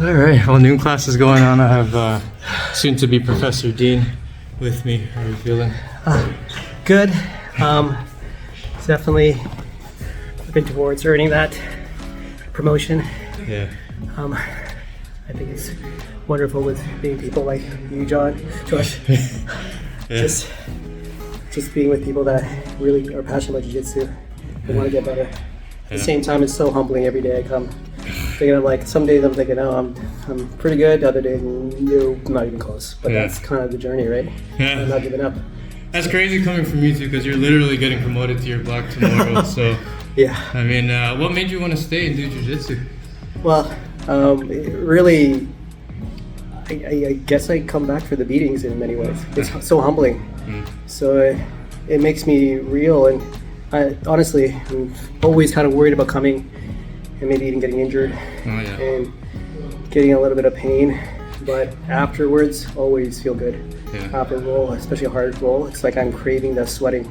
All right, well, noon class is going on. I have soon-to-be Professor Dean with me. How are you feeling? Good. Definitely looking towards earning that promotion. Yeah. I think it's wonderful with being people like you, Josh. Yeah. Just being with people that really are passionate about jiu-jitsu and want to get better. At the same time, it's so humbling every day I come. Thinking I'm like, some days I'm thinking, oh, I'm pretty good. The other days, no, I'm not even close. But that's kind of the journey, right? Yeah. I'm not giving up. That's crazy coming from you too, because you're literally getting promoted to your block tomorrow. So, yeah. I mean, what made you want to stay and do jiu-jitsu? Well, really, I guess I come back for the beatings in many ways. It's so humbling. So it makes me real, and I honestly, I'm always kind of worried about coming and maybe even getting injured and getting a little bit of pain. But afterwards, always feel good. Yeah. After a roll, especially a hard roll, it's like I'm craving the sweating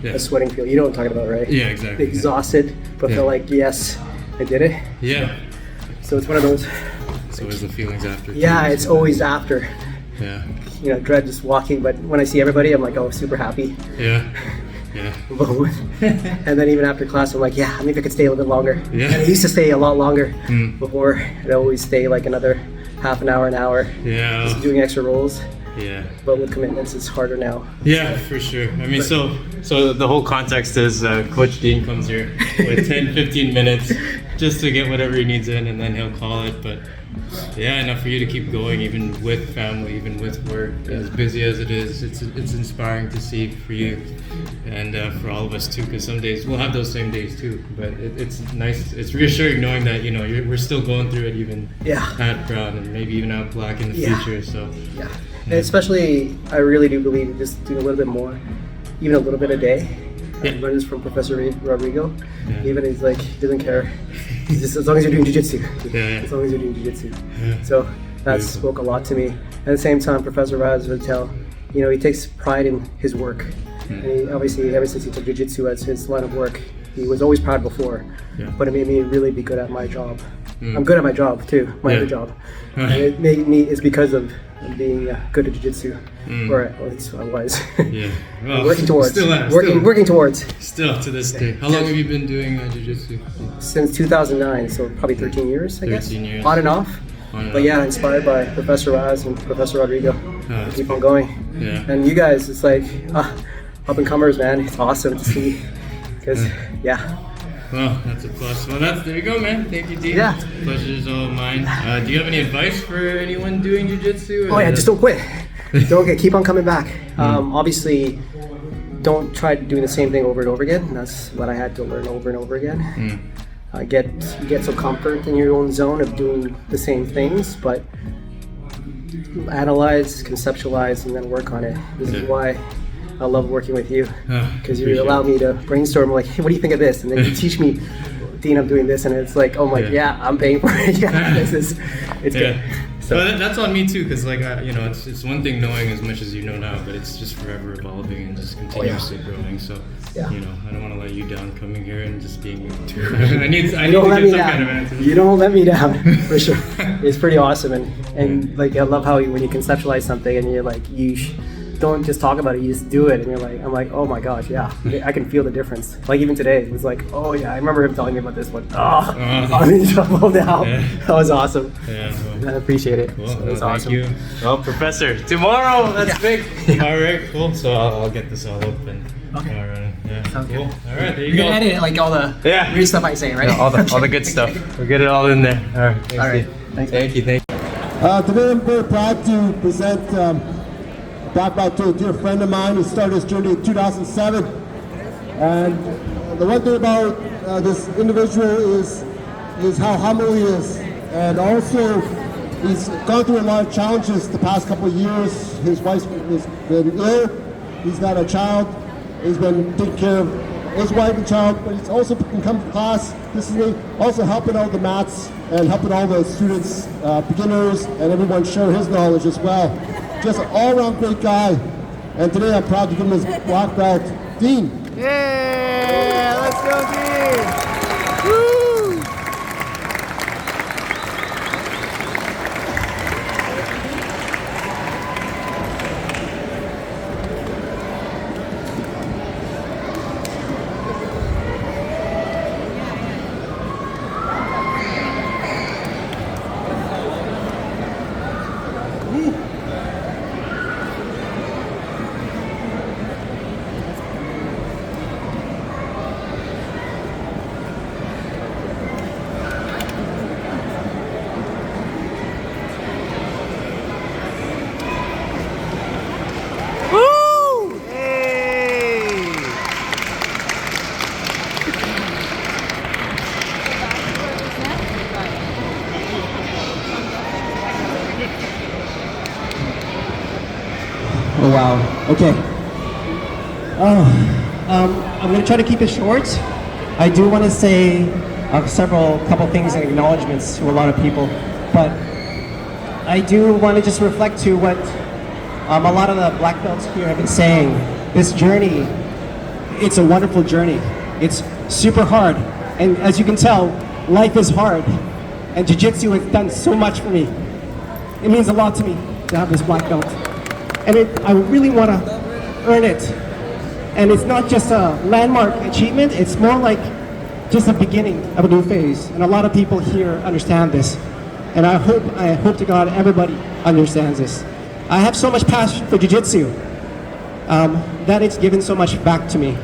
feel. You know what I'm talking about, right? Yeah, exactly. Exhausted, but feel like, yes, I did it. Yeah. So it's one of those. So is the feelings after? Yeah, it's always after. Yeah. You know, dread just walking, but when I see everybody, I'm like, oh, super happy. Yeah. Yeah. And then even after class, I'm like, yeah, maybe I could stay a little bit longer. Yeah. And I used to stay a lot longer before. I'd always stay like another half an hour, Yeah. just doing extra rolls. Yeah. But with commitments, it's harder now. Yeah, for sure. I mean, so the whole context is Coach Dean comes here with 10, 15 minutes just to get whatever he needs in, and then he'll call it. But yeah, enough for you to keep going, even with family, even with work, as busy as it is. It's inspiring to see for you and for all of us too, because some days we'll have those same days too. But it's nice, it's reassuring knowing that we're still going through it, even at Brown and maybe even out Black in the future. So yeah. And especially, I really do believe in just doing a little bit more, even a little bit a day. I learned this from Professor Rodrigo. Yeah. Even he's like, he doesn't care. He's just, as long as you're doing jiu-jitsu. As long as you're doing jiu-jitsu. So that spoke a lot to me. At the same time, Professor Raz would tell, he takes pride in his work. And he, obviously, ever since he took jiu-jitsu as his line of work, he was always proud before. But it made me really be good at my job. I'm good at my job too, my other job. And it made me, it's because of being good at jiu-jitsu, or at least I was. Well, working towards. Working towards. Still to this day. How long have you been doing jiu-jitsu? Since 2009, so probably 13 years, I guess. 13 years. On and off. But yeah, inspired by Professor Raz and Professor Rodrigo. Keep on going. Yeah. And you guys, it's like up and comers, man. It's awesome to see. Because Well, that's a plus. Well, there you go, man. Thank you, Dean. Yeah. Pleasure is all mine. Do you have any advice for anyone doing jiu-jitsu? Oh yeah, just don't quit. Keep on coming back. Obviously, don't try doing the same thing over and over again. That's what I had to learn over and over again. Get some comfort in your own zone of doing the same things, but analyze, conceptualize, and then work on it. This is why I love working with you, because you allow me to brainstorm, like, hey, what do you think of this? And then you teach me, Dean, I'm doing this, and it's like, oh my, I'm paying for it. It's good. So well, that's on me too, because like it's one thing knowing as much as you know now, but it's just forever evolving and just continuously growing. So I don't want to let you down coming here and just being. I need to get some kind of answer. You don't let me down, for sure. It's pretty awesome, and like I love how when you conceptualize something and you're like don't just talk about it, you just do it, and I'm like, oh my gosh, I can feel the difference. Like even today, it was like, oh yeah, I remember him telling me about this one. I'm in trouble now. That was awesome. I appreciate it. Cool. So it was awesome. Thank you. Well, Professor, tomorrow, that's big. All right, cool. So I'll get this all open. Okay. All right. Yeah. Sounds cool. good. All right, there you You're go. gonna edit like all the weird stuff I say, right? All the good stuff. We'll get it all in there. All right. Thanks, all right. Thanks. Thank you. Today I'm very proud to present background to a dear friend of mine who started his journey in 2007. And the one thing about this individual is how humble he is. And also, he's gone through a lot of challenges the past couple of years. His wife has been ill. He's got a child. He's been taking care of his wife and child, but he's also been coming to class. This is also helping out the mats and helping all the students, beginners, and everyone share his knowledge as well. Just an all-around great guy. And today I'm proud to give him his black belt, Dean. Yeah, let's go, Dean. Woo! Oh wow. Okay. I'm going to try to keep it short. I do want to say couple things and acknowledgments to a lot of people, but I do want to just reflect to what a lot of the black belts here have been saying. This journey, it's a wonderful journey. It's super hard, and as you can tell, life is hard, and Jiu-Jitsu has done so much for me. It means a lot to me to have this black belt, and I really want to earn it. And it's not just a landmark achievement, it's more like just a beginning of a new phase. And a lot of people here understand this. And I hope to God everybody understands this. I have so much passion for Jiu-Jitsu that it's given so much back to me.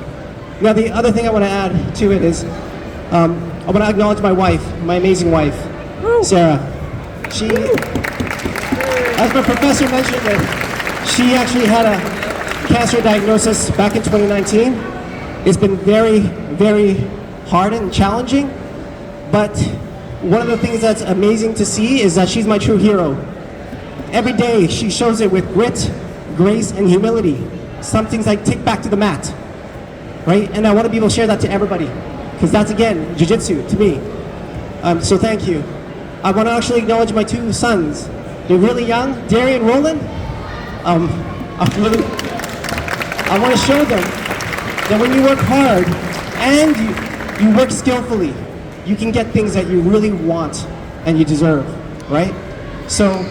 Now the other thing I want to add to it is, I want to acknowledge my wife, my amazing wife, Sarah. She, as my professor mentioned, she actually had a cancer diagnosis back in 2019. It's been very, very hard and challenging, but one of the things that's amazing to see is that she's my true hero. Every day she shows it with grit, grace, and humility. Some things I take back to the mat, right? And I want to be able to share that to everybody, because that's, again, Jiu-Jitsu to me. So thank you. I want to actually acknowledge my two sons. They're really young, Darian and Roland. I want to show them that when you work hard and you work skillfully, you can get things that you really want and you deserve, right? So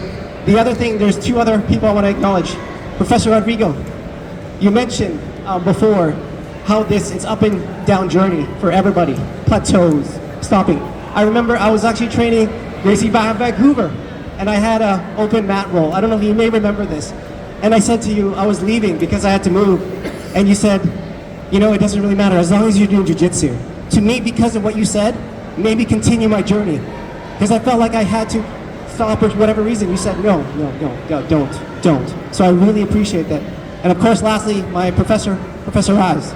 the other thing, there's two other people I want to acknowledge. Professor Rodrigo, you mentioned before how it's up and down journey for everybody, plateaus, stopping. I remember I was actually training Gracie Barra in Vancouver, and I had an open mat roll. I don't know if you may remember this. And I said to you, I was leaving because I had to move. And you said, you know, it doesn't really matter as long as you're doing Jiu-Jitsu. To me, because of what you said, maybe continue my journey. Because I felt like I had to stop for whatever reason. You said, no, don't. So I really appreciate that. And of course, lastly, my Professor Raz.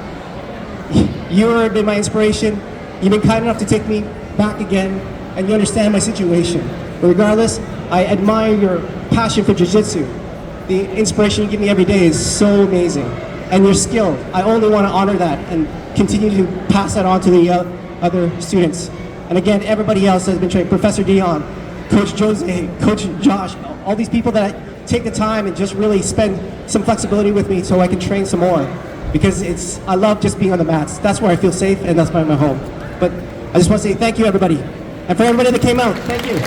You have been my inspiration. You've been kind enough to take me back again, and you understand my situation. But regardless, I admire your passion for Jiu-Jitsu. The inspiration you give me every day is so amazing. And your skill, I only want to honor that and continue to pass that on to the other students. And again, everybody else has been trained, Professor Dion, Coach Jose, Coach Josh, all these people that take the time and just really spend some flexibility with me so I can train some more. Because I love just being on the mats. That's where I feel safe and that's my home. But I just want to say thank you, everybody. And for everybody that came out, thank you.